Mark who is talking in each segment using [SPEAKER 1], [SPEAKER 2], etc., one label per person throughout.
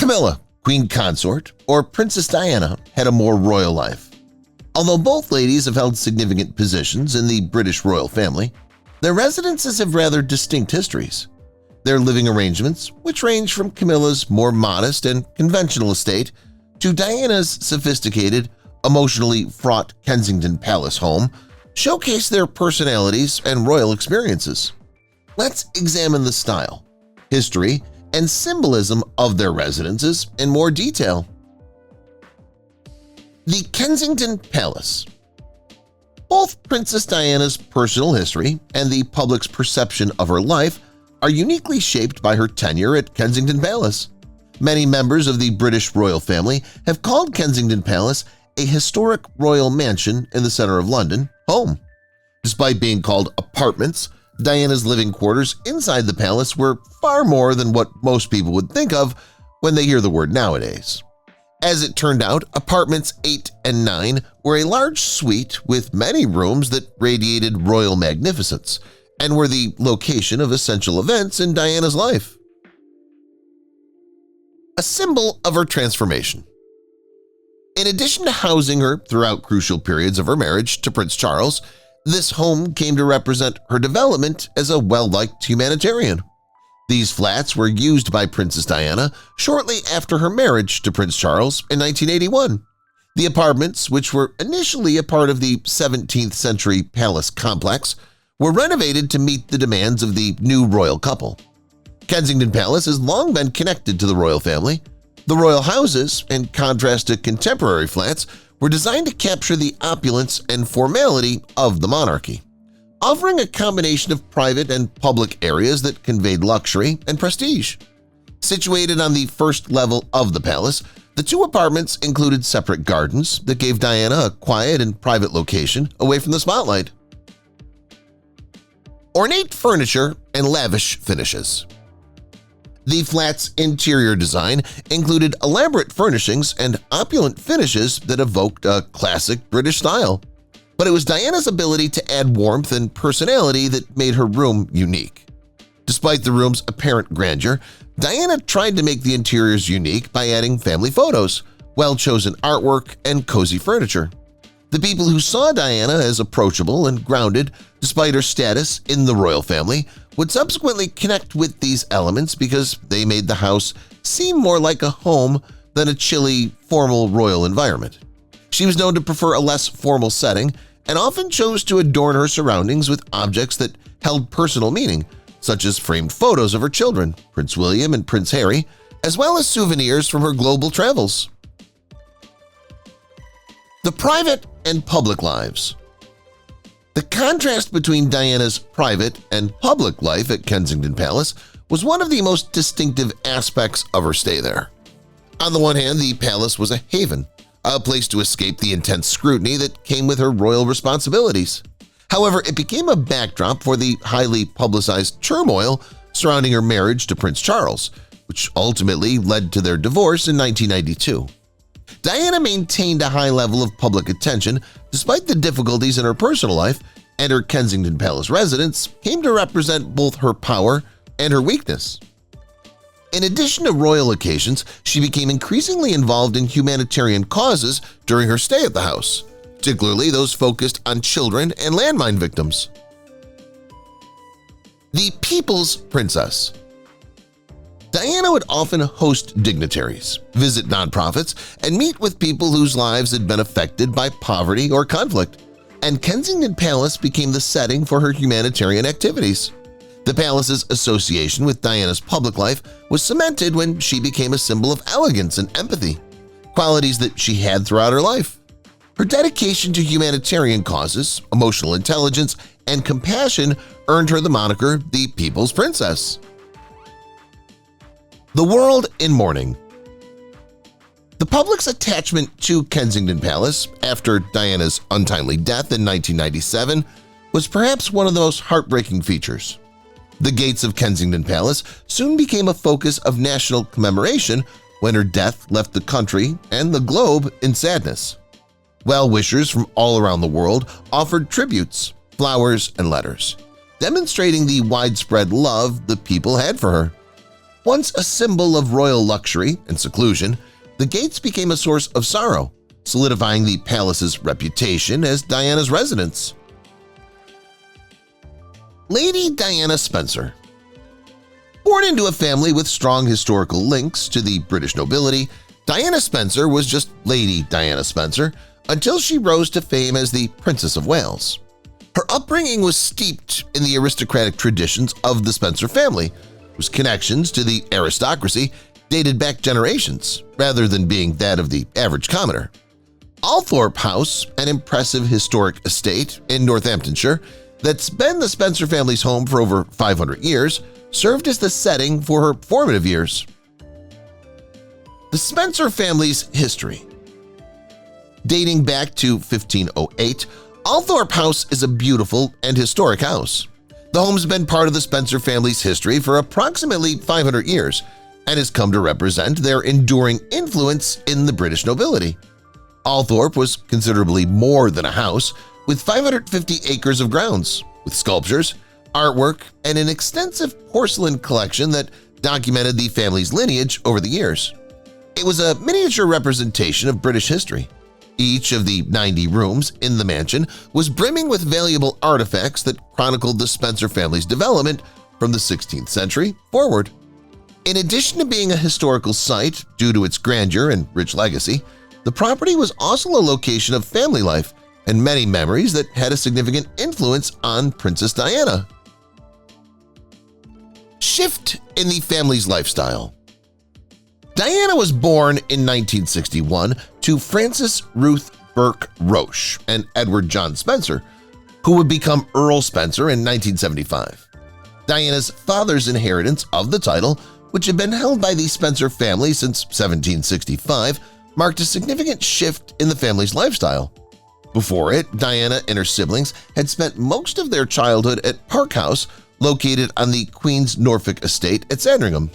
[SPEAKER 1] Camilla, Queen Consort, or Princess Diana had a more royal life. Although both ladies have held significant positions in the British royal family, their residences have rather distinct histories. Their living arrangements, which range from Camilla's more modest and conventional estate to Diana's sophisticated, emotionally fraught Kensington Palace home, showcase their personalities and royal experiences. Let's examine the style, history, and symbolism of their residences in more detail. The Kensington Palace. Both Princess Diana's personal history and the public's perception of her life are uniquely shaped by her tenure at Kensington Palace. Many members of the British royal family have called Kensington Palace a historic royal mansion in the center of London home. Despite being called apartments, Diana's living quarters inside the palace were far more than what most people would think of when they hear the word nowadays. As it turned out, apartments 8 and 9 were a large suite with many rooms that radiated royal magnificence and were the location of essential events in Diana's life. A symbol of her transformation. In addition to housing her throughout crucial periods of her marriage to Prince Charles, this home came to represent her development as a well-liked humanitarian. These flats were used by Princess Diana shortly after her marriage to Prince Charles in 1981. The apartments, which were initially a part of the 17th century palace complex, were renovated to meet the demands of the new royal couple. Kensington Palace has long been connected to the royal family. The royal houses, in contrast to contemporary flats, were designed to capture the opulence and formality of the monarchy, offering a combination of private and public areas that conveyed luxury and prestige. Situated on the first level of the palace, the two apartments included separate gardens that gave Diana a quiet and private location away from the spotlight. Ornate furniture and lavish finishes. The flat's interior design included elaborate furnishings and opulent finishes that evoked a classic British style. But it was Diana's ability to add warmth and personality that made her room unique. Despite the room's apparent grandeur, Diana tried to make the interiors unique by adding family photos, well-chosen artwork, and cozy furniture. The people who saw Diana as approachable and grounded despite her status in the royal family would subsequently connect with these elements because they made the house seem more like a home than a chilly, formal royal environment. She was known to prefer a less formal setting and often chose to adorn her surroundings with objects that held personal meaning, such as framed photos of her children, Prince William and Prince Harry, as well as souvenirs from her global travels. The private and public lives. The contrast between Diana's private and public life at Kensington Palace was one of the most distinctive aspects of her stay there. On the one hand, the palace was a haven, a place to escape the intense scrutiny that came with her royal responsibilities. However, it became a backdrop for the highly publicized turmoil surrounding her marriage to Prince Charles, which ultimately led to their divorce in 1992. Diana maintained a high level of public attention despite the difficulties in her personal life, and her Kensington Palace residence came to represent both her power and her weakness. In addition to royal occasions, she became increasingly involved in humanitarian causes during her stay at the house, particularly those focused on children and landmine victims. The People's Princess. Diana would often host dignitaries, visit nonprofits, and meet with people whose lives had been affected by poverty or conflict, and Kensington Palace became the setting for her humanitarian activities. The palace's association with Diana's public life was cemented when she became a symbol of elegance and empathy, qualities that she had throughout her life. Her dedication to humanitarian causes, emotional intelligence, and compassion earned her the moniker the People's Princess. The world in mourning. The public's attachment to Kensington Palace after Diana's untimely death in 1997 was perhaps one of the most heartbreaking features. The gates of Kensington Palace soon became a focus of national commemoration when her death left the country and the globe in sadness. Well-wishers from all around the world offered tributes, flowers, and letters, demonstrating the widespread love the people had for her. Once a symbol of royal luxury and seclusion, the gates became a source of sorrow, solidifying the palace's reputation as Diana's residence. Lady Diana Spencer. Born into a family with strong historical links to the British nobility, Diana Spencer was just Lady Diana Spencer until she rose to fame as the Princess of Wales. Her upbringing was steeped in the aristocratic traditions of the Spencer family, whose connections to the aristocracy dated back generations rather than being that of the average commoner. Althorp House, an impressive historic estate in Northamptonshire that's been the Spencer family's home for over 500 years, served as the setting for her formative years. The Spencer family's history. Dating back to 1508, Althorp House is a beautiful and historic house. The home's been part of the Spencer family's history for approximately 500 years and has come to represent their enduring influence in the British nobility. Althorp was considerably more than a house, with 550 acres of grounds, with sculptures, artwork, and an extensive porcelain collection that documented the family's lineage over the years. It was a miniature representation of British history. Each of the 90 rooms in the mansion was brimming with valuable artifacts that chronicled the Spencer family's development from the 16th century forward. In addition to being a historical site due to its grandeur and rich legacy, the property was also a location of family life and many memories that had a significant influence on Princess Diana. Shift in the family's lifestyle. Diana was born in 1961 to Frances Ruth Burke Roche and Edward John Spencer, who would become Earl Spencer in 1975. Diana's father's inheritance of the title, which had been held by the Spencer family since 1765, marked a significant shift in the family's lifestyle. Before it, Diana and her siblings had spent most of their childhood at Park House, located on the Queen's Norfolk estate at Sandringham.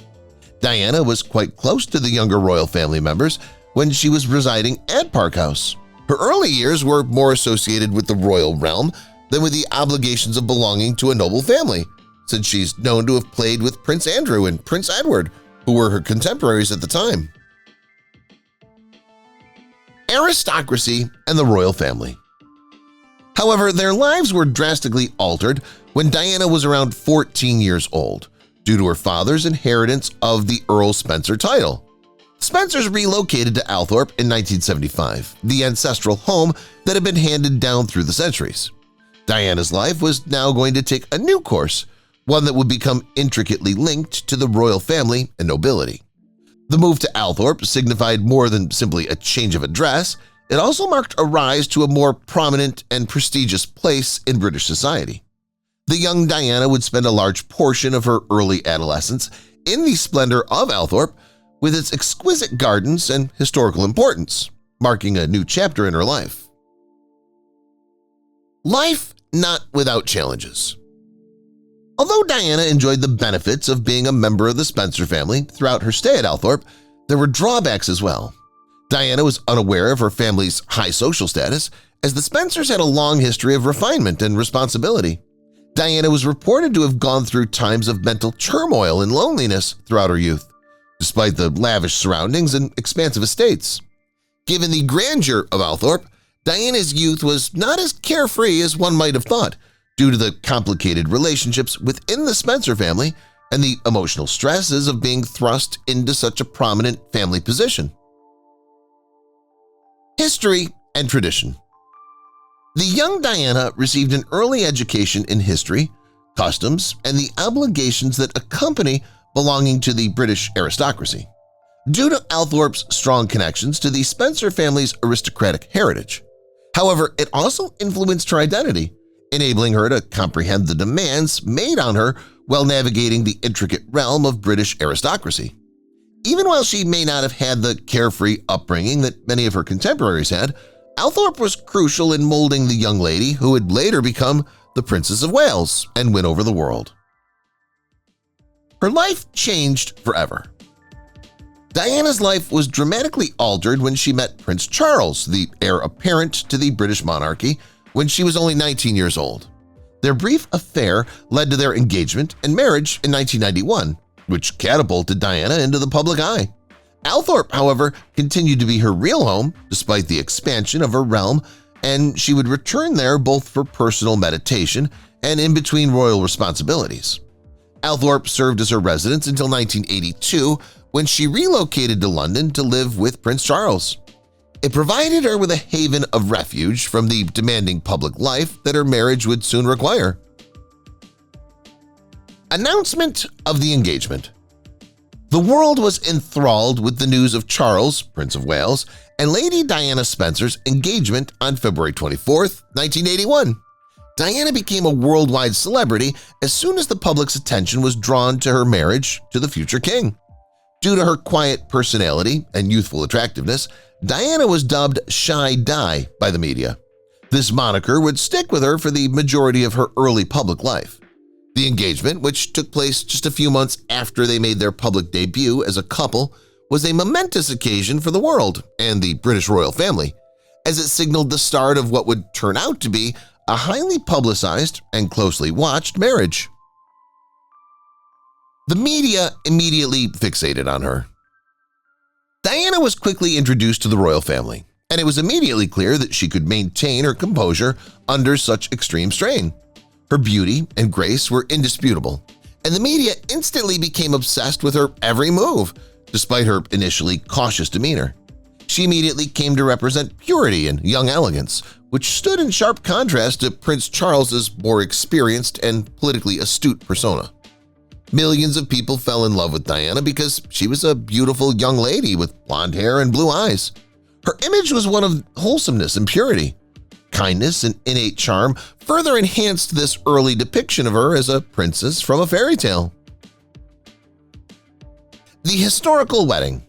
[SPEAKER 1] Diana was quite close to the younger royal family members when she was residing at Park House. Her early years were more associated with the royal realm than with the obligations of belonging to a noble family, since she's known to have played with Prince Andrew and Prince Edward, who were her contemporaries at the time. Aristocracy and the royal family. However, their lives were drastically altered when Diana was around 14 years old due to her father's inheritance of the Earl Spencer title. Spencers relocated to Althorp in 1975, the ancestral home that had been handed down through the centuries. Diana's life was now going to take a new course, one that would become intricately linked to the royal family and nobility. The move to Althorp signified more than simply a change of address. It also marked a rise to a more prominent and prestigious place in British society. The young Diana would spend a large portion of her early adolescence in the splendor of Althorp, with its exquisite gardens and historical importance, marking a new chapter in her life. Life not without challenges. Although Diana enjoyed the benefits of being a member of the Spencer family throughout her stay at Althorp, there were drawbacks as well. Diana was unaware of her family's high social status, as the Spencers had a long history of refinement and responsibility. Diana was reported to have gone through times of mental turmoil and loneliness throughout her youth, despite the lavish surroundings and expansive estates. Given the grandeur of Althorp, Diana's youth was not as carefree as one might have thought, due to the complicated relationships within the Spencer family and the emotional stresses of being thrust into such a prominent family position. History and tradition. The young Diana received an early education in history, customs, and the obligations that accompany belonging to the British aristocracy. Due to Althorp's strong connections to the Spencer family's aristocratic heritage. However, it also influenced her identity, enabling her to comprehend the demands made on her while navigating the intricate realm of British aristocracy. Even while she may not have had the carefree upbringing that many of her contemporaries had, Althorp was crucial in molding the young lady who would later become the Princess of Wales and win over the world. Her life changed forever. Diana's life was dramatically altered when she met Prince Charles, the heir apparent to the British monarchy, when she was only 19 years old. Their brief affair led to their engagement and marriage in 1991, which catapulted Diana into the public eye. Althorp, however, continued to be her real home despite the expansion of her realm, and she would return there both for personal meditation and in between royal responsibilities. Althorp served as her residence until 1982, when she relocated to London to live with Prince Charles. It provided her with a haven of refuge from the demanding public life that her marriage would soon require. Announcement of the engagement. The world was enthralled with the news of Charles, Prince of Wales, and Lady Diana Spencer's engagement on February 24, 1981. Diana became a worldwide celebrity as soon as the public's attention was drawn to her marriage to the future king. Due to her quiet personality and youthful attractiveness, Diana was dubbed Shy Di by the media. This moniker would stick with her for the majority of her early public life. The engagement, which took place just a few months after they made their public debut as a couple, was a momentous occasion for the world and the British royal family, as it signaled the start of what would turn out to be a highly publicized and closely watched marriage. The media immediately fixated on her. Diana was quickly introduced to the royal family, and it was immediately clear that she could maintain her composure under such extreme strain. Her beauty and grace were indisputable, and the media instantly became obsessed with her every move, despite her initially cautious demeanor. She immediately came to represent purity and young elegance, which stood in sharp contrast to Prince Charles's more experienced and politically astute persona. Millions of people fell in love with Diana because she was a beautiful young lady with blonde hair and blue eyes. Her image was one of wholesomeness and purity. Kindness and innate charm further enhanced this early depiction of her as a princess from a fairy tale. The historical wedding.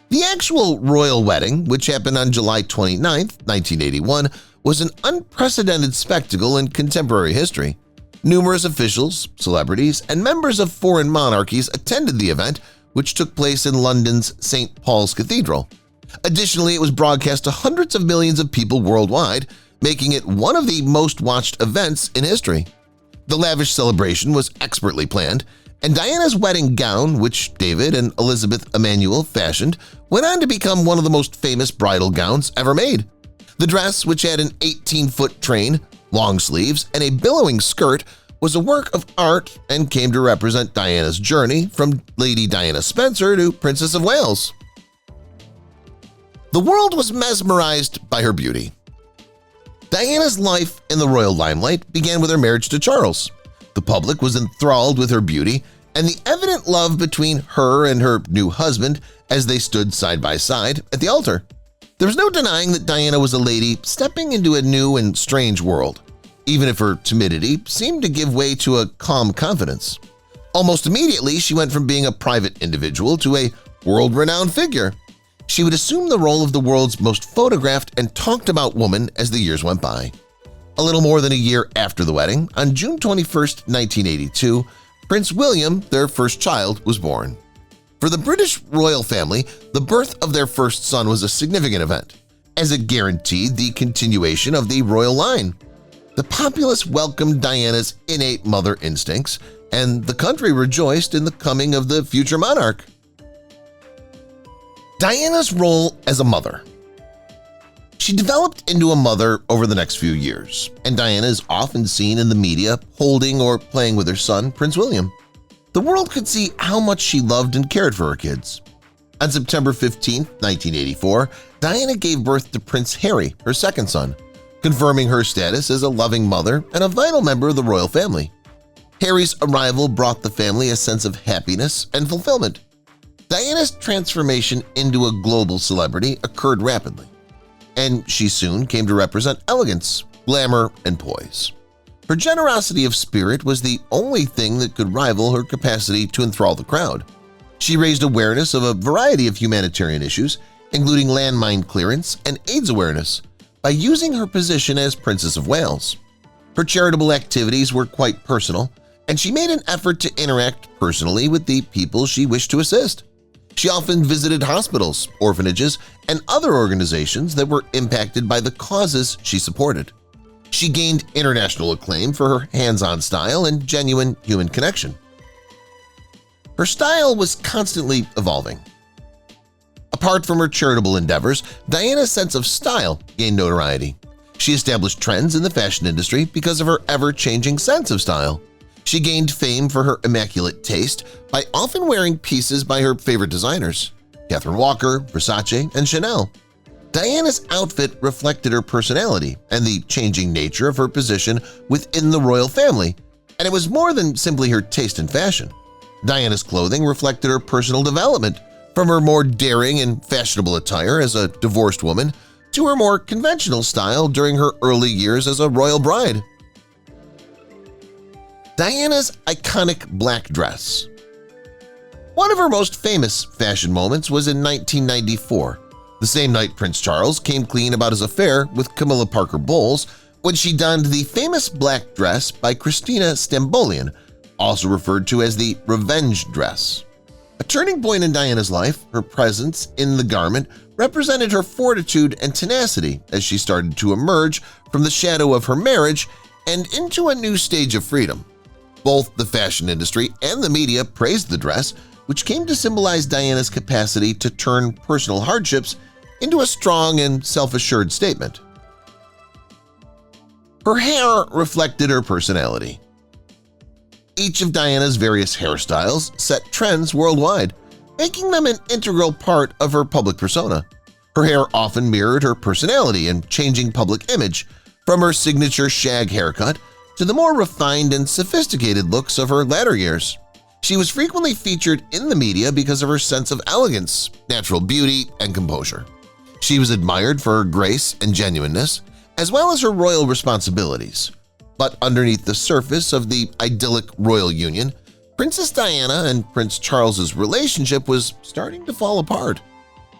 [SPEAKER 1] The actual royal wedding, which happened on July 29, 1981, was an unprecedented spectacle in contemporary history. Numerous officials, celebrities, and members of foreign monarchies attended the event, which took place in London's St. Paul's Cathedral. Additionally, it was broadcast to hundreds of millions of people worldwide, making it one of the most watched events in history. The lavish celebration was expertly planned, and Diana's wedding gown, which David and Elizabeth Emanuel fashioned, went on to become one of the most famous bridal gowns ever made. The dress, which had an 18-foot train, long sleeves, and a billowing skirt, was a work of art and came to represent Diana's journey from Lady Diana Spencer to Princess of Wales. The world was mesmerized by her beauty. Diana's life in the royal limelight began with her marriage to Charles. The public was enthralled with her beauty and the evident love between her and her new husband as they stood side by side at the altar. There was no denying that Diana was a lady stepping into a new and strange world, even if her timidity seemed to give way to a calm confidence. Almost immediately, she went from being a private individual to a world-renowned figure. She would assume the role of the world's most photographed and talked about woman as the years went by. A little more than a year after the wedding, on June 21, 1982, Prince William, their first child, was born. For the British royal family, the birth of their first son was a significant event, as it guaranteed the continuation of the royal line. The populace welcomed Diana's innate mother instincts, and the country rejoiced in the coming of the future monarch. Diana's role as a mother. She developed into a mother over the next few years, and Diana is often seen in the media holding or playing with her son, Prince William. The world could see how much she loved and cared for her kids. On September 15, 1984, Diana gave birth to Prince Harry, her second son, confirming her status as a loving mother and a vital member of the royal family. Harry's arrival brought the family a sense of happiness and fulfillment. Diana's transformation into a global celebrity occurred rapidly, and she soon came to represent elegance, glamour, and poise. Her generosity of spirit was the only thing that could rival her capacity to enthrall the crowd. She raised awareness of a variety of humanitarian issues, including landmine clearance and AIDS awareness, by using her position as Princess of Wales. Her charitable activities were quite personal, and she made an effort to interact personally with the people she wished to assist. She often visited hospitals, orphanages, and other organizations that were impacted by the causes she supported. She gained international acclaim for her hands-on style and genuine human connection. Her style was constantly evolving. Apart from her charitable endeavors, Diana's sense of style gained notoriety. She established trends in the fashion industry because of her ever-changing sense of style. She gained fame for her immaculate taste by often wearing pieces by her favorite designers, Catherine Walker, Versace, and Chanel. Diana's outfit reflected her personality and the changing nature of her position within the royal family, and it was more than simply her taste in fashion. Diana's clothing reflected her personal development, from her more daring and fashionable attire as a divorced woman to her more conventional style during her early years as a royal bride. Diana's iconic black dress. One of her most famous fashion moments was in 1994, the same night Prince Charles came clean about his affair with Camilla Parker Bowles when she donned the famous black dress by Christina Stambolian, also referred to as the revenge dress. A turning point in Diana's life, her presence in the garment represented her fortitude and tenacity as she started to emerge from the shadow of her marriage and into a new stage of freedom. Both the fashion industry and the media praised the dress, which came to symbolize Diana's capacity to turn personal hardships into a strong and self-assured statement. Her hair reflected her personality. Each of Diana's various hairstyles set trends worldwide, making them an integral part of her public persona. Her hair often mirrored her personality and changing public image, from her signature shag haircut to the more refined and sophisticated looks of her latter years. She was frequently featured in the media because of her sense of elegance, natural beauty, and composure. She was admired for her grace and genuineness, as well as her royal responsibilities. But underneath the surface of the idyllic royal union, Princess Diana and Prince Charles's relationship was starting to fall apart.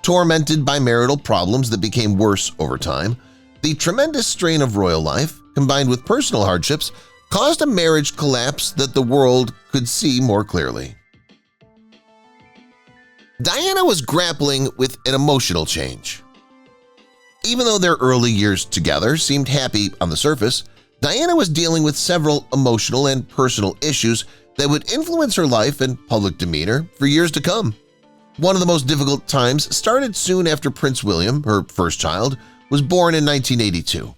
[SPEAKER 1] Tormented by marital problems that became worse over time, the tremendous strain of royal life, combined with personal hardships, caused a marriage collapse that the world could see more clearly. Diana was grappling with an emotional change. Even though their early years together seemed happy on the surface, Diana was dealing with several emotional and personal issues that would influence her life and public demeanor for years to come. One of the most difficult times started soon after Prince William, her first child, was born in 1982.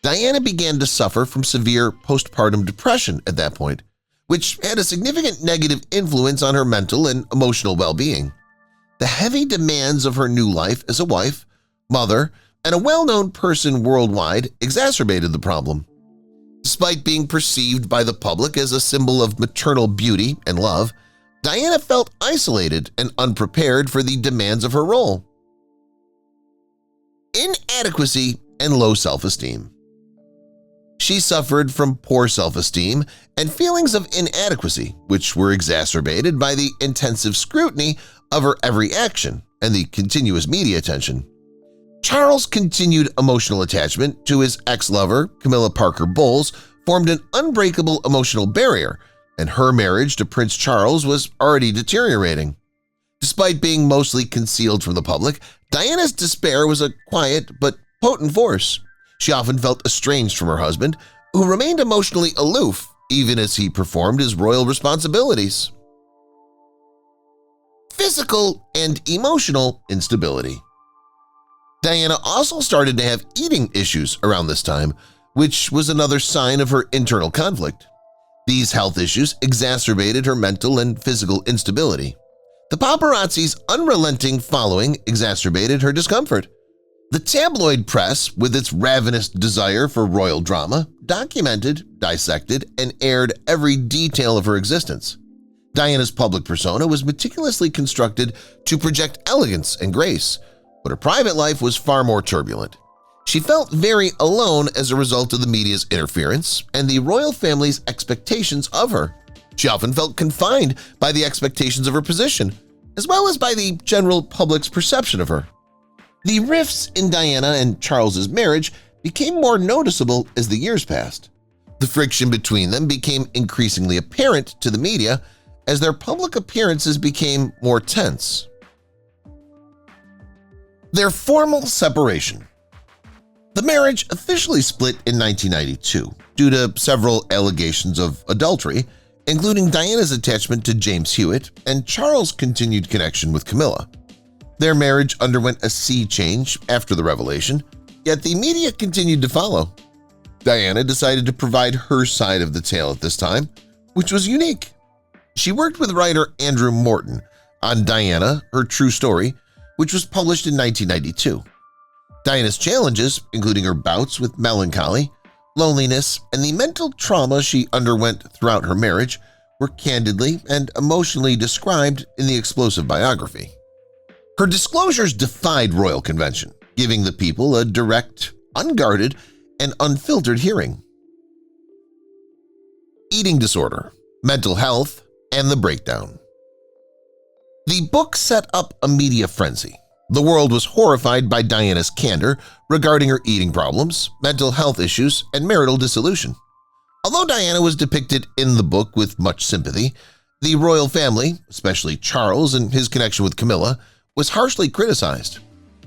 [SPEAKER 1] Diana began to suffer from severe postpartum depression at that point, which had a significant negative influence on her mental and emotional well-being. The heavy demands of her new life as a wife, mother, and a well-known person worldwide exacerbated the problem. Despite being perceived by the public as a symbol of maternal beauty and love, Diana felt isolated and unprepared for the demands of her role. Inadequacy and low self-esteem. She suffered from poor self-esteem and feelings of inadequacy, which were exacerbated by the intensive scrutiny of her every action and the continuous media attention. Charles' continued emotional attachment to his ex-lover, Camilla Parker Bowles, formed an unbreakable emotional barrier, and her marriage to Prince Charles was already deteriorating. Despite being mostly concealed from the public, Diana's despair was a quiet but potent force. She often felt estranged from her husband, who remained emotionally aloof even as he performed his royal responsibilities. Physical and emotional instability. Diana also started to have eating issues around this time, which was another sign of her internal conflict. These health issues exacerbated her mental and physical instability. The paparazzi's unrelenting following exacerbated her discomfort. The tabloid press, with its ravenous desire for royal drama, documented, dissected, and aired every detail of her existence. Diana's public persona was meticulously constructed to project elegance and grace, but her private life was far more turbulent. She felt very alone as a result of the media's interference and the royal family's expectations of her. She often felt confined by the expectations of her position, as well as by the general public's perception of her. The rifts in Diana and Charles's marriage became more noticeable as the years passed. The friction between them became increasingly apparent to the media as their public appearances became more tense. Their formal separation. The marriage officially split in 1992 due to several allegations of adultery, including Diana's attachment to James Hewitt and Charles' continued connection with Camilla. Their marriage underwent a sea change after the revelation, yet the media continued to follow. Diana decided to provide her side of the tale at this time, which was unique. She worked with writer Andrew Morton on Diana, Her True Story, which was published in 1992. Diana's challenges, including her bouts with melancholy, loneliness, and the mental trauma she underwent throughout her marriage, were candidly and emotionally described in the explosive biography. Her disclosures defied royal convention, giving the people a direct, unguarded, and unfiltered hearing. Eating disorder, mental health, and the breakdown. The book set up a media frenzy. The world was horrified by Diana's candor regarding her eating problems, mental health issues, and marital dissolution. Although Diana was depicted in the book with much sympathy, the royal family, especially Charles and his connection with Camilla, was harshly criticized.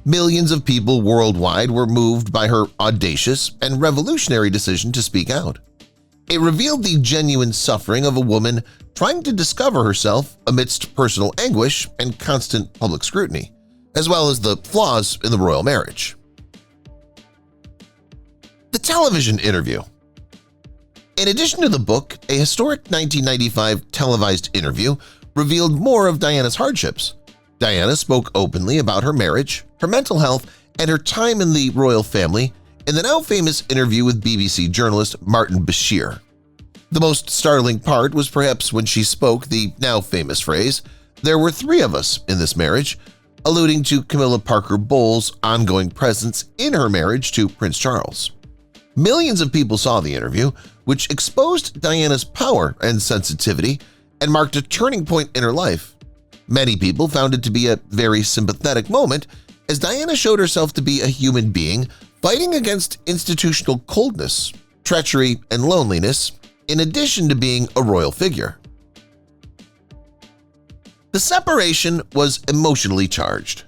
[SPEAKER 1] Millions of people worldwide were moved by her audacious and revolutionary decision to speak out. It revealed the genuine suffering of a woman trying to discover herself amidst personal anguish and constant public scrutiny, as well as the flaws in the royal marriage. The television interview. In addition to the book, a historic 1995 televised interview revealed more of Diana's hardships. Diana spoke openly about her marriage, her mental health, and her time in the royal family in the now-famous interview with BBC journalist Martin Bashir. The most startling part was perhaps when she spoke the now-famous phrase, "There were three of us in this marriage," alluding to Camilla Parker Bowles' ongoing presence in her marriage to Prince Charles. Millions of people saw the interview, which exposed Diana's power and sensitivity and marked a turning point in her life. Many people found it to be a very sympathetic moment as Diana showed herself to be a human being fighting against institutional coldness, treachery, and loneliness, in addition to being a royal figure. The separation was emotionally charged.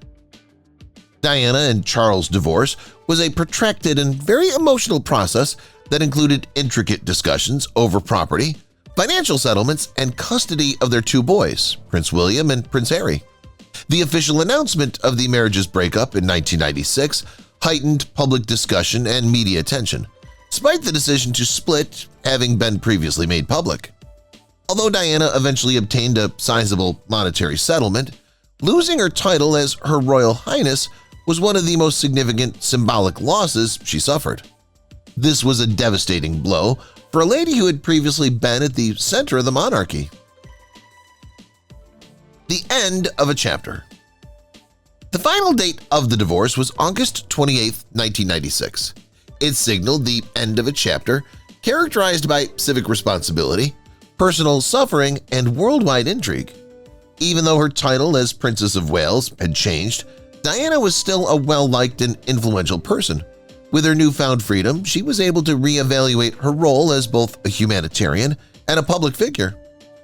[SPEAKER 1] Diana and Charles' divorce was a protracted and very emotional process that included intricate discussions over property, financial settlements, and custody of their two boys, Prince William and Prince Harry. The official announcement of the marriage's breakup in 1996 heightened public discussion and media attention, despite the decision to split having been previously made public. Although Diana eventually obtained a sizable monetary settlement, losing her title as Her Royal Highness was one of the most significant symbolic losses she suffered. This was a devastating blow for a lady who had previously been at the center of the monarchy. The end of a chapter. The final date of the divorce was August 28, 1996. It signaled the end of a chapter characterized by civic responsibility, personal suffering, and worldwide intrigue. Even though her title as Princess of Wales had changed, Diana was still a well-liked and influential person. With her newfound freedom, she was able to reevaluate her role as both a humanitarian and a public figure.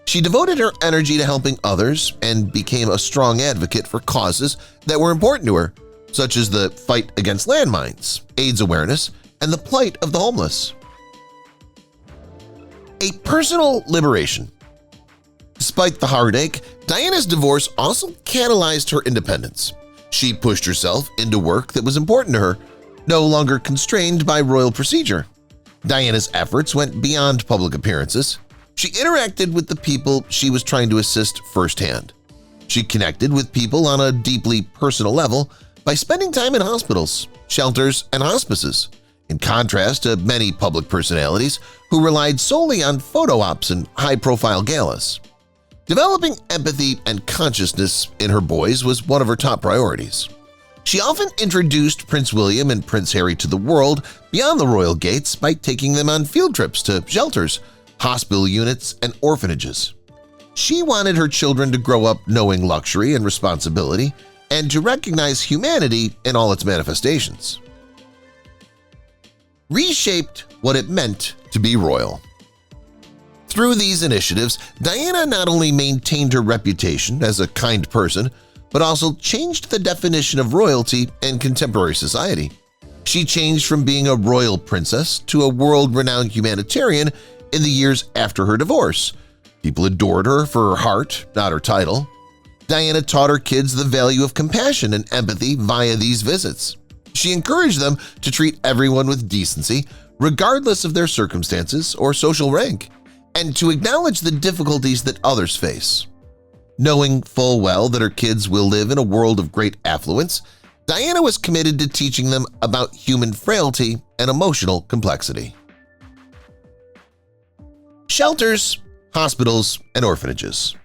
[SPEAKER 1] She devoted her energy to helping others and became a strong advocate for causes that were important to her, such as the fight against landmines, AIDS awareness, and the plight of the homeless. A personal liberation. Despite the heartache, Diana's divorce also catalyzed her independence. She pushed herself into work that was important to her, no longer constrained by royal procedure. Diana's efforts went beyond public appearances. She interacted with the people she was trying to assist firsthand. She connected with people on a deeply personal level by spending time in hospitals, shelters, and hospices, in contrast to many public personalities who relied solely on photo ops and high-profile galas. Developing empathy and consciousness in her boys was one of her top priorities. She often introduced Prince William and Prince Harry to the world beyond the royal gates by taking them on field trips to shelters, hospital units, and orphanages. She wanted her children to grow up knowing luxury and responsibility and to recognize humanity in all its manifestations. Reshaped what it meant to be royal. Through these initiatives, Diana not only maintained her reputation as a kind person, but also changed the definition of royalty in contemporary society. She changed from being a royal princess to a world-renowned humanitarian in the years after her divorce, People adored her for her heart, not her title. Diana taught her kids the value of compassion and empathy via these visits. She encouraged them to treat everyone with decency, regardless of their circumstances or social rank, and to acknowledge the difficulties that others face. Knowing full well that her kids will live in a world of great affluence, Diana was committed to teaching them about human frailty and emotional complexity. Shelters, hospitals, and orphanages.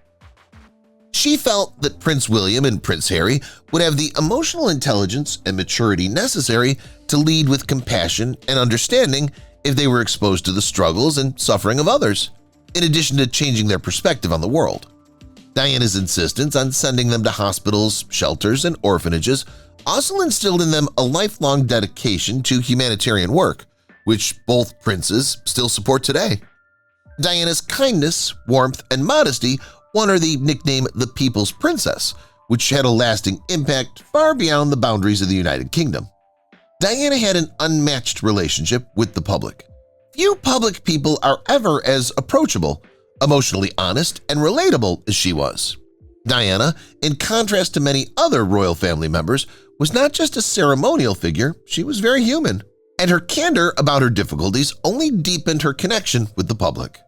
[SPEAKER 1] She felt that Prince William and Prince Harry would have the emotional intelligence and maturity necessary to lead with compassion and understanding if they were exposed to the struggles and suffering of others, in addition to changing their perspective on the world. Diana's insistence on sending them to hospitals, shelters, and orphanages also instilled in them a lifelong dedication to humanitarian work, which both princes still support today. Diana's kindness, warmth, and modesty won her the nickname the People's Princess, which had a lasting impact far beyond the boundaries of the United Kingdom. Diana had an unmatched relationship with the public. Few public people are ever as approachable, emotionally honest, and relatable as she was. Diana, in contrast to many other royal family members, was not just a ceremonial figure, she was very human, and her candor about her difficulties only deepened her connection with the public.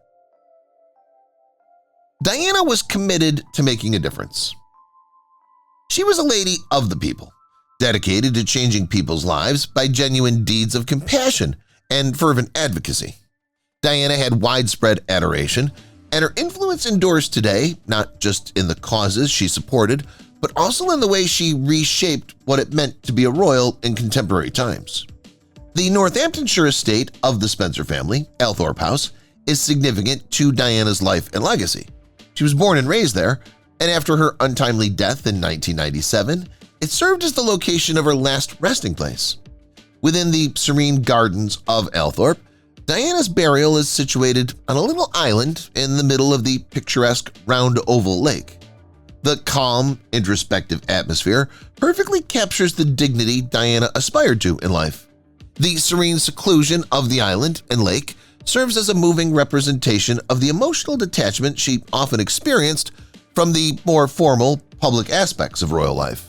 [SPEAKER 1] Diana was committed to making a difference. She was a lady of the people, dedicated to changing people's lives by genuine deeds of compassion and fervent advocacy. Diana had widespread adoration, and her influence endures today, not just in the causes she supported, but also in the way she reshaped what it meant to be a royal in contemporary times. The Northamptonshire estate of the Spencer family, Althorp House, is significant to Diana's life and legacy. She was born and raised there, and after her untimely death in 1997, it served as the location of her last resting place. Within the serene gardens of Althorp, Diana's burial is situated on a little island in the middle of the picturesque round oval lake. The calm, introspective atmosphere perfectly captures the dignity Diana aspired to in life. The serene seclusion of the island and lake serves as a moving representation of the emotional detachment she often experienced from the more formal, public aspects of royal life.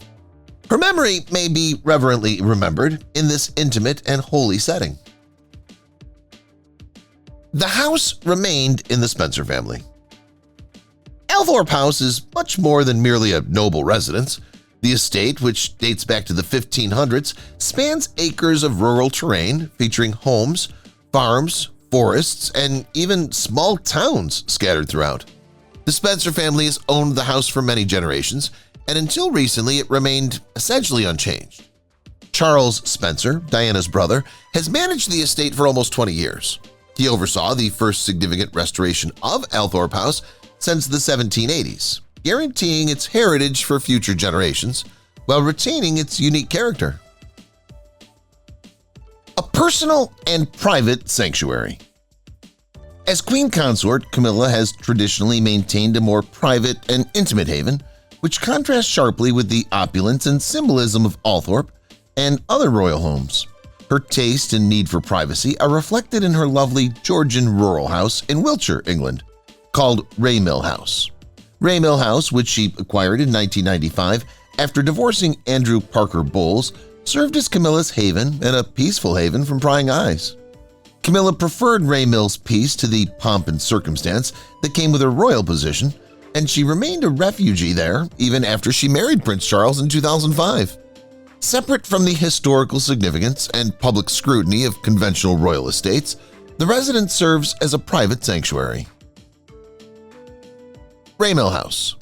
[SPEAKER 1] Her memory may be reverently remembered in this intimate and holy setting. The house remained in the Spencer family. Althorp House is much more than merely a noble residence. The estate, which dates back to the 1500s, spans acres of rural terrain featuring homes, farms, forests, and even small towns scattered throughout. The Spencer family has owned the house for many generations, and until recently it remained essentially unchanged. Charles Spencer, Diana's brother, has managed the estate for almost 20 years. He oversaw the first significant restoration of Althorp House since the 1780s, guaranteeing its heritage for future generations while retaining its unique character. A personal and private sanctuary. As Queen Consort, Camilla has traditionally maintained a more private and intimate haven, which contrasts sharply with the opulence and symbolism of Althorp and other royal homes. Her taste and need for privacy are reflected in her lovely Georgian rural house in Wiltshire, England, called Raymill House. Raymill House, which she acquired in 1995 after divorcing Andrew Parker Bowles, served as Camilla's haven and a peaceful haven from prying eyes. Camilla preferred Raymill's peace to the pomp and circumstance that came with her royal position, and she remained a refugee there even after she married Prince Charles in 2005. Separate from the historical significance and public scrutiny of conventional royal estates, the residence serves as a private sanctuary. Raymill House.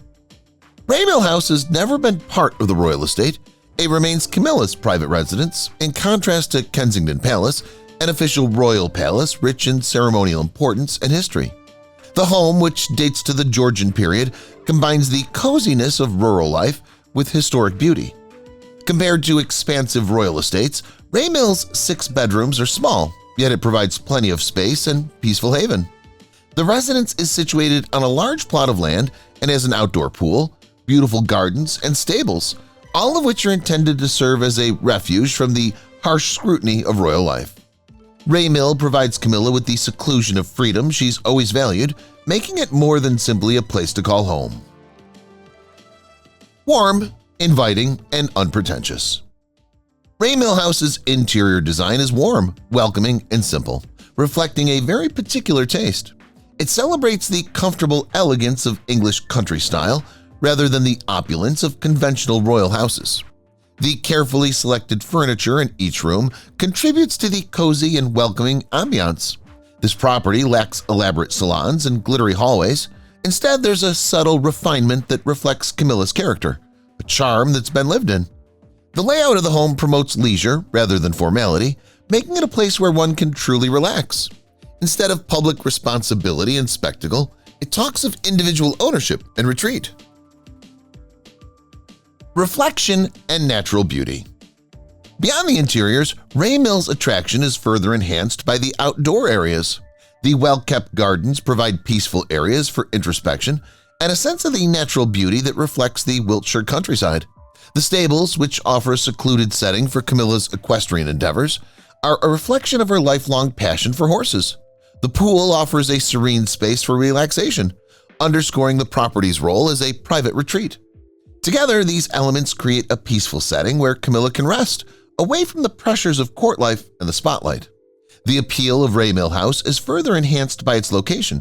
[SPEAKER 1] Raymill House has never been part of the royal estate. It remains Camilla's private residence, in contrast to Kensington Palace, an official royal palace rich in ceremonial importance and history. The home, which dates to the Georgian period, combines the coziness of rural life with historic beauty. Compared to expansive royal estates, Raymill's 6 bedrooms are small, yet it provides plenty of space and peaceful haven. The residence is situated on a large plot of land and has an outdoor pool, beautiful gardens, and stables, all of which are intended to serve as a refuge from the harsh scrutiny of royal life. Ray Mill provides Camilla with the seclusion of freedom she's always valued, making it more than simply a place to call home. Warm, inviting, and unpretentious. Ray Mill House's interior design is warm, welcoming, and simple, reflecting a very particular taste. It celebrates the comfortable elegance of English country style rather than the opulence of conventional royal houses. The carefully selected furniture in each room contributes to the cozy and welcoming ambiance. This property lacks elaborate salons and glittery hallways. Instead, there's a subtle refinement that reflects Camilla's character, a charm that's been lived in. The layout of the home promotes leisure rather than formality, making it a place where one can truly relax. Instead of public responsibility and spectacle, it talks of individual ownership and retreat. Reflection and natural beauty. Beyond the interiors, Ray Mill's attraction is further enhanced by the outdoor areas. The well-kept gardens provide peaceful areas for introspection and a sense of the natural beauty that reflects the Wiltshire countryside. The stables, which offer a secluded setting for Camilla's equestrian endeavors, are a reflection of her lifelong passion for horses. The pool offers a serene space for relaxation, underscoring the property's role as a private retreat. Together, these elements create a peaceful setting where Camilla can rest, away from the pressures of court life and the spotlight. The appeal of Ray Mill House is further enhanced by its location.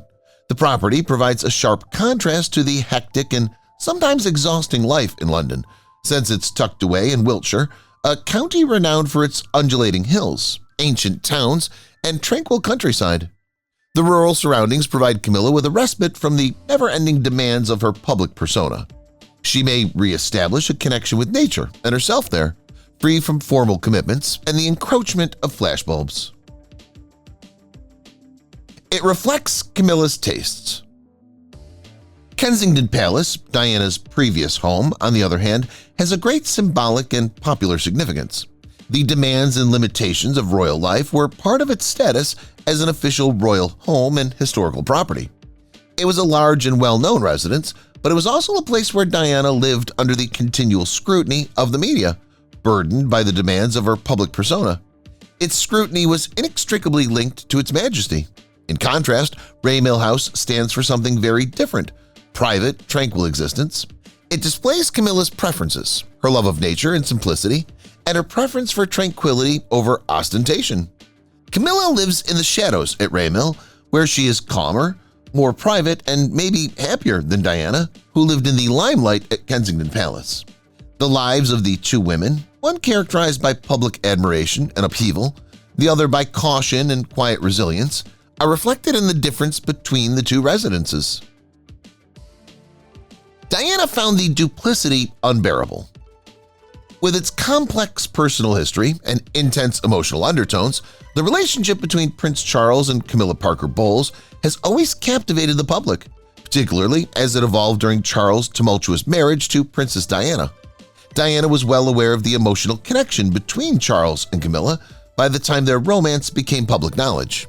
[SPEAKER 1] The property provides a sharp contrast to the hectic and sometimes exhausting life in London, since it's tucked away in Wiltshire, a county renowned for its undulating hills, ancient towns, and tranquil countryside. The rural surroundings provide Camilla with a respite from the never-ending demands of her public persona. She may re-establish a connection with nature and herself there, free from formal commitments and the encroachment of flashbulbs. It reflects Camilla's tastes. Kensington Palace, Diana's previous home, on the other hand, has a great symbolic and popular significance. The demands and limitations of royal life were part of its status as an official royal home and historical property. It was a large and well-known residence, but it was also a place where Diana lived under the continual scrutiny of the media, burdened by the demands of her public persona. Its scrutiny was inextricably linked to its majesty. In contrast, Ray Mill House stands for something very different: private, tranquil existence. It displays Camilla's preferences, her love of nature and simplicity, and her preference for tranquility over ostentation. Camilla lives in the shadows at Ray Mill, where she is calmer, more private, and maybe happier than Diana, who lived in the limelight at Kensington Palace. The lives of the two women, one characterized by public admiration and upheaval, the other by caution and quiet resilience, are reflected in the difference between the two residences. Diana found the duplicity unbearable. With its complex personal history and intense emotional undertones, the relationship between Prince Charles and Camilla Parker Bowles has always captivated the public, particularly as it evolved during Charles' tumultuous marriage to Princess Diana. Diana was well aware of the emotional connection between Charles and Camilla by the time their romance became public knowledge.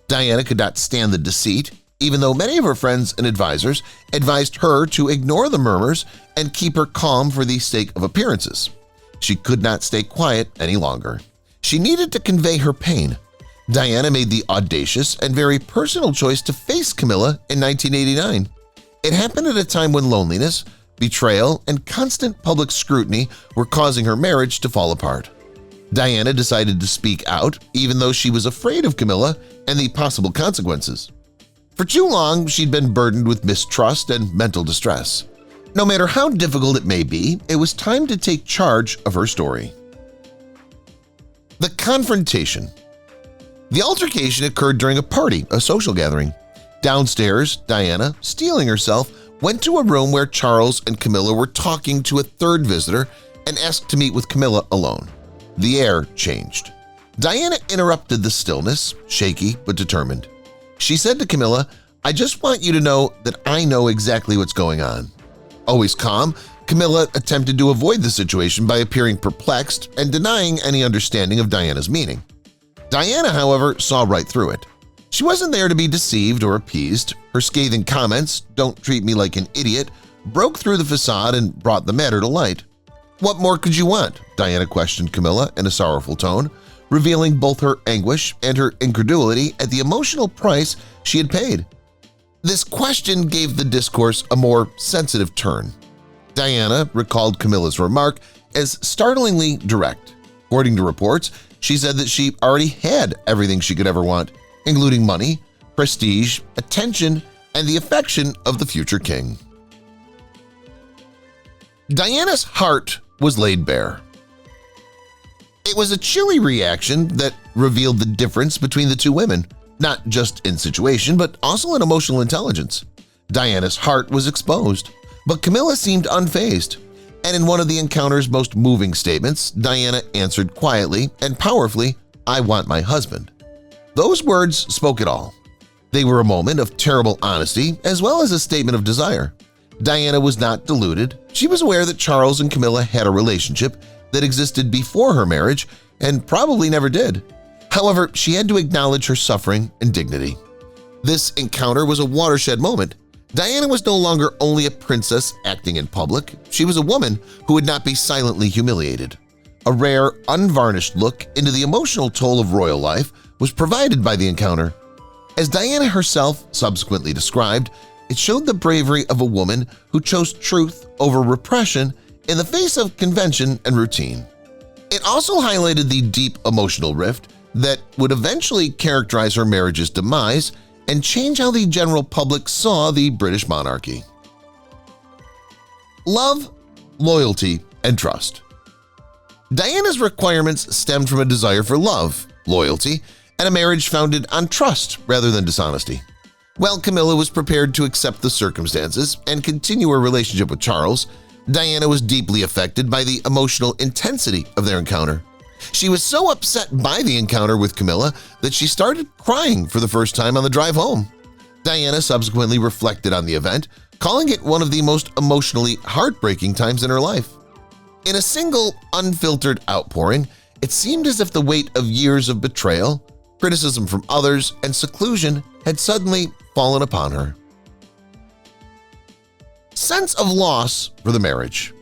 [SPEAKER 1] Diana could not stand the deceit, even though many of her friends and advisors advised her to ignore the murmurs and keep her calm for the sake of appearances. She could not stay quiet any longer. She needed to convey her pain. Diana made the audacious and very personal choice to face Camilla in 1989. It happened at a time when loneliness, betrayal, and constant public scrutiny were causing her marriage to fall apart. Diana decided to speak out, even though she was afraid of Camilla and the possible consequences. For too long, she'd been burdened with mistrust and mental distress. No matter how difficult it may be, it was time to take charge of her story. The confrontation. The altercation occurred during a party, a social gathering. Downstairs, Diana, steeling herself, went to a room where Charles and Camilla were talking to a third visitor and asked to meet with Camilla alone. The air changed. Diana interrupted the stillness, shaky but determined. She said to Camilla, "I just want you to know that I know exactly what's going on." Always calm, Camilla attempted to avoid the situation by appearing perplexed and denying any understanding of Diana's meaning. Diana, however, saw right through it. She wasn't there to be deceived or appeased. Her scathing comments, "Don't treat me like an idiot," broke through the facade and brought the matter to light. "What more could you want?" Diana questioned Camilla in a sorrowful tone. revealing both her anguish and her incredulity at the emotional price she had paid. This question gave the discourse a more sensitive turn. Diana recalled Camilla's remark as startlingly direct. According to reports, she said that she already had everything she could ever want, including money, prestige, attention, and the affection of the future king. Diana's heart was laid bare. It was a chilly reaction that revealed the difference between the two women, not just in situation but also in emotional intelligence. Diana's heart was exposed, but Camilla seemed unfazed, and in one of the encounter's most moving statements, Diana answered quietly and powerfully, "I want my husband." Those words spoke it all. They were a moment of terrible honesty as well as a statement of desire. Diana was not deluded. She was aware that Charles and Camilla had a relationship that existed before her marriage and probably never did. However, she had to acknowledge her suffering and dignity. This encounter was a watershed moment. Diana was no longer only a princess acting in public. She was a woman who would not be silently humiliated. A rare, unvarnished look into the emotional toll of royal life was provided by the encounter. As Diana herself subsequently described, it showed the bravery of a woman who chose truth over repression in the face of convention and routine. It also highlighted the deep emotional rift that would eventually characterize her marriage's demise and change how the general public saw the British monarchy. Love, loyalty, and trust. Diana's requirements stemmed from a desire for love, loyalty, and a marriage founded on trust rather than dishonesty. While Camilla was prepared to accept the circumstances and continue her relationship with Charles, Diana was deeply affected by the emotional intensity of their encounter. She was so upset by the encounter with Camilla that she started crying for the first time on the drive home. Diana subsequently reflected on the event, calling it one of the most emotionally heartbreaking times in her life. In a single, unfiltered outpouring, it seemed as if the weight of years of betrayal, criticism from others, and seclusion had suddenly fallen upon her. Sense of loss for the marriage.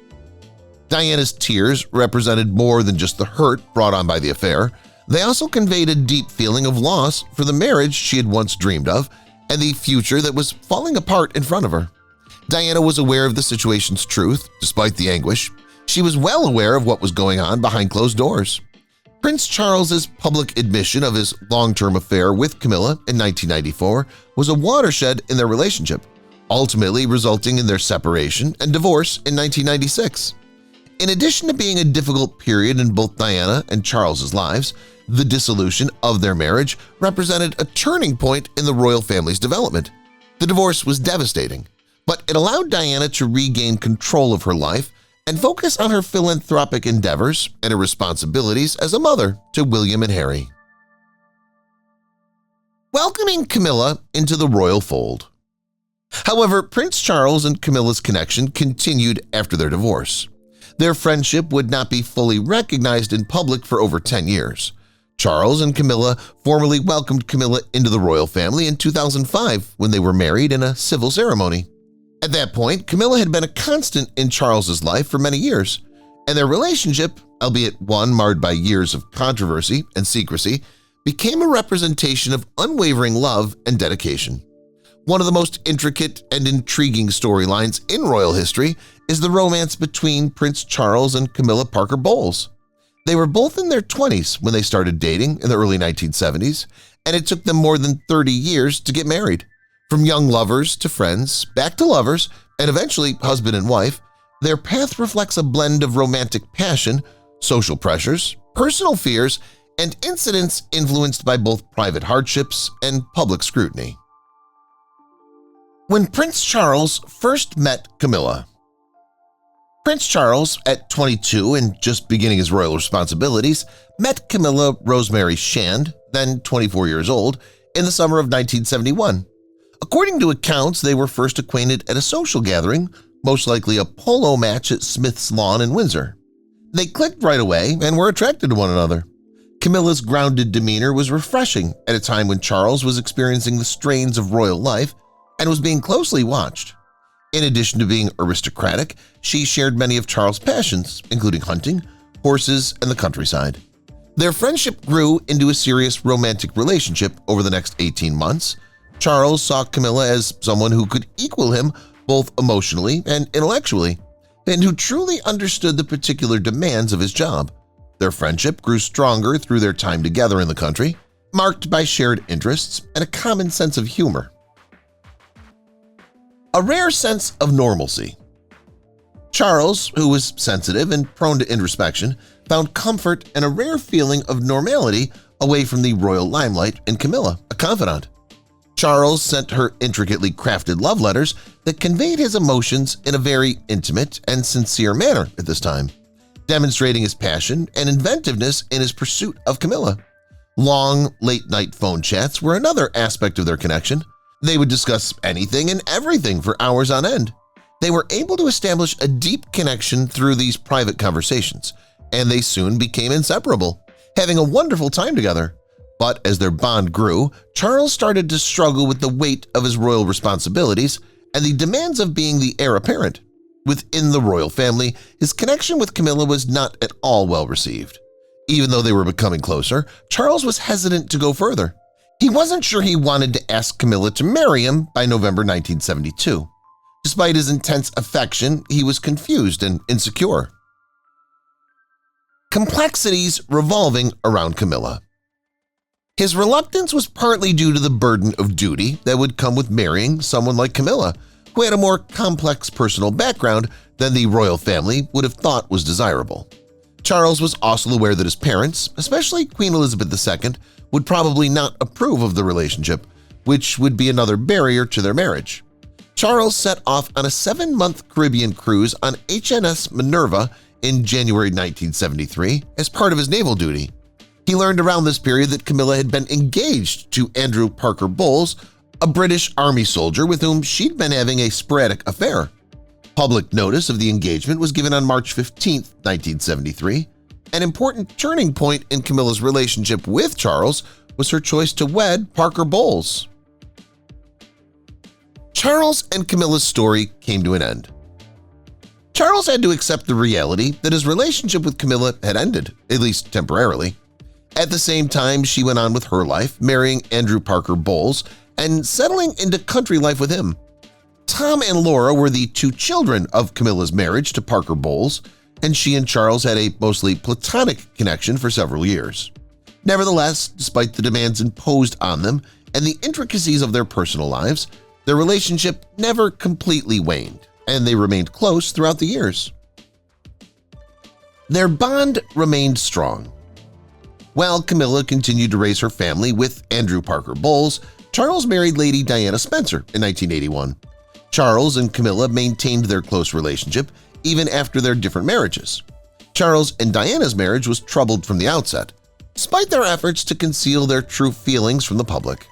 [SPEAKER 1] Diana's tears represented more than just the hurt brought on by the affair. They also conveyed a deep feeling of loss for the marriage she had once dreamed of and the future that was falling apart in front of her. Diana was aware of the situation's truth, despite the anguish. She was well aware of what was going on behind closed doors. Prince Charles's public admission of his long-term affair with Camilla in 1994 was a watershed in their relationship, ultimately resulting in their separation and divorce in 1996. In addition to being a difficult period in both Diana and Charles's lives, the dissolution of their marriage represented a turning point in the royal family's development. The divorce was devastating, but it allowed Diana to regain control of her life and focus on her philanthropic endeavors and her responsibilities as a mother to William and Harry. Welcoming Camilla into the royal fold. However, Prince Charles and Camilla's connection continued after their divorce. Their friendship would not be fully recognized in public for over 10 years. Charles and Camilla formally welcomed Camilla into the royal family in 2005 when they were married in a civil ceremony. At that point, Camilla had been a constant in Charles's life for many years, and their relationship, albeit one marred by years of controversy and secrecy, became a representation of unwavering love and dedication. One of the most intricate and intriguing storylines in royal history is the romance between Prince Charles and Camilla Parker Bowles. They were both in their 20s when they started dating in the early 1970s, and it took them more than 30 years to get married. From young lovers to friends, back to lovers, and eventually husband and wife, their path reflects a blend of romantic passion, social pressures, personal fears, and incidents influenced by both private hardships and public scrutiny. When Prince Charles first met Camilla. Prince Charles, at 22 and just beginning his royal responsibilities, met Camilla Rosemary Shand, then 24 years old, in the summer of 1971. According to accounts, they were first acquainted at a social gathering, most likely a polo match at Smith's Lawn in Windsor. They clicked right away and were attracted to one another. Camilla's grounded demeanor was refreshing at a time when Charles was experiencing the strains of royal life and was being closely watched. In addition to being aristocratic, she shared many of Charles' passions, including hunting, horses, and the countryside. Their friendship grew into a serious romantic relationship over the next 18 months. Charles saw Camilla as someone who could equal him both emotionally and intellectually, and who truly understood the particular demands of his job. Their friendship grew stronger through their time together in the country, marked by shared interests and a common sense of humor. A rare sense of normalcy. Charles, who was sensitive and prone to introspection, found comfort and a rare feeling of normality away from the royal limelight in Camilla, a confidant. Charles sent her intricately crafted love letters that conveyed his emotions in a very intimate and sincere manner at this time, demonstrating his passion and inventiveness in his pursuit of Camilla. Long, late-night phone chats were another aspect of their connection. They would discuss anything and everything for hours on end. They were able to establish a deep connection through these private conversations, and they soon became inseparable, having a wonderful time together. But as their bond grew, Charles started to struggle with the weight of his royal responsibilities and the demands of being the heir apparent. Within the royal family, his connection with Camilla was not at all well received. Even though they were becoming closer, Charles was hesitant to go further. He wasn't sure he wanted to ask Camilla to marry him by November 1972. Despite his intense affection, he was confused and insecure. Complexities revolving around Camilla. His reluctance was partly due to the burden of duty that would come with marrying someone like Camilla, who had a more complex personal background than the royal family would have thought was desirable. Charles was also aware that his parents, especially Queen Elizabeth II, would probably not approve of the relationship, which would be another barrier to their marriage. Charles set off on a 7-month Caribbean cruise on HMS Minerva in January 1973 as part of his naval duty. He learned around this period that Camilla had been engaged to Andrew Parker Bowles, a British Army soldier with whom she'd been having a sporadic affair. Public notice of the engagement was given on March 15, 1973. An important turning point in Camilla's relationship with Charles was her choice to wed Parker Bowles. Charles and Camilla's story came to an end. Charles had to accept the reality that his relationship with Camilla had ended, at least temporarily. At the same time, she went on with her life, marrying Andrew Parker Bowles and settling into country life with him. Tom and Laura were the 2 children of Camilla's marriage to Parker Bowles, and she and Charles had a mostly platonic connection for several years. Nevertheless, despite the demands imposed on them and the intricacies of their personal lives, their relationship never completely waned, and they remained close throughout the years. Their bond remained strong. While Camilla continued to raise her family with Andrew Parker Bowles, Charles married Lady Diana Spencer in 1981. Charles and Camilla maintained their close relationship even after their different marriages. Charles and Diana's marriage was troubled from the outset, despite their efforts to conceal their true feelings from the public.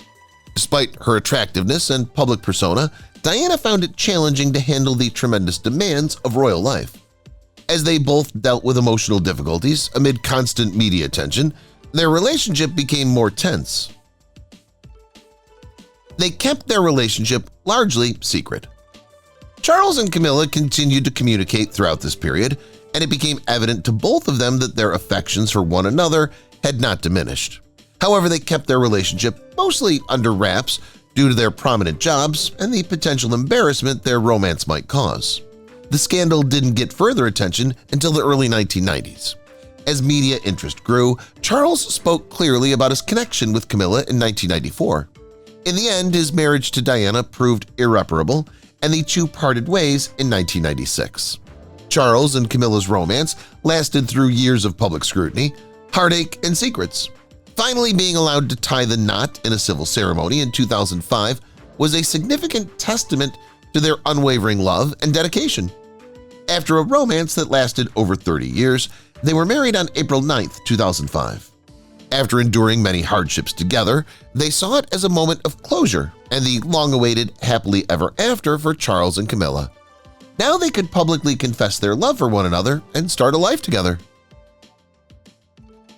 [SPEAKER 1] Despite her attractiveness and public persona, Diana found it challenging to handle the tremendous demands of royal life. As they both dealt with emotional difficulties amid constant media attention, their relationship became more tense. They kept their relationship largely secret. Charles and Camilla continued to communicate throughout this period, and it became evident to both of them that their affections for one another had not diminished. However, they kept their relationship mostly under wraps due to their prominent jobs and the potential embarrassment their romance might cause. The scandal didn't get further attention until the early 1990s. As media interest grew, Charles spoke clearly about his connection with Camilla in 1994. In the end, his marriage to Diana proved irreparable, and the 2 parted ways in 1996. Charles and Camilla's romance lasted through years of public scrutiny, heartache, and secrets. Finally being allowed to tie the knot in a civil ceremony in 2005 was a significant testament to their unwavering love and dedication. After a romance that lasted over 30 years, they were married on April 9, 2005. After enduring many hardships together, they saw it as a moment of closure and the long-awaited happily ever after for Charles and Camilla. Now they could publicly confess their love for one another and start a life together.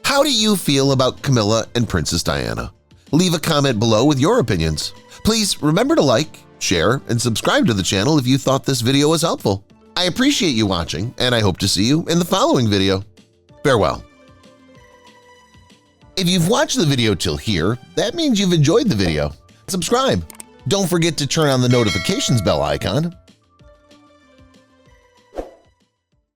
[SPEAKER 1] How do you feel about Camilla and Princess Diana? Leave a comment below with your opinions. Please remember to like, share, and subscribe to the channel if you thought this video was helpful. I appreciate you watching, and I hope to see you in the following video. Farewell. If you've watched the video till here, that means you've enjoyed the video. Subscribe. Don't forget to turn on the notifications bell icon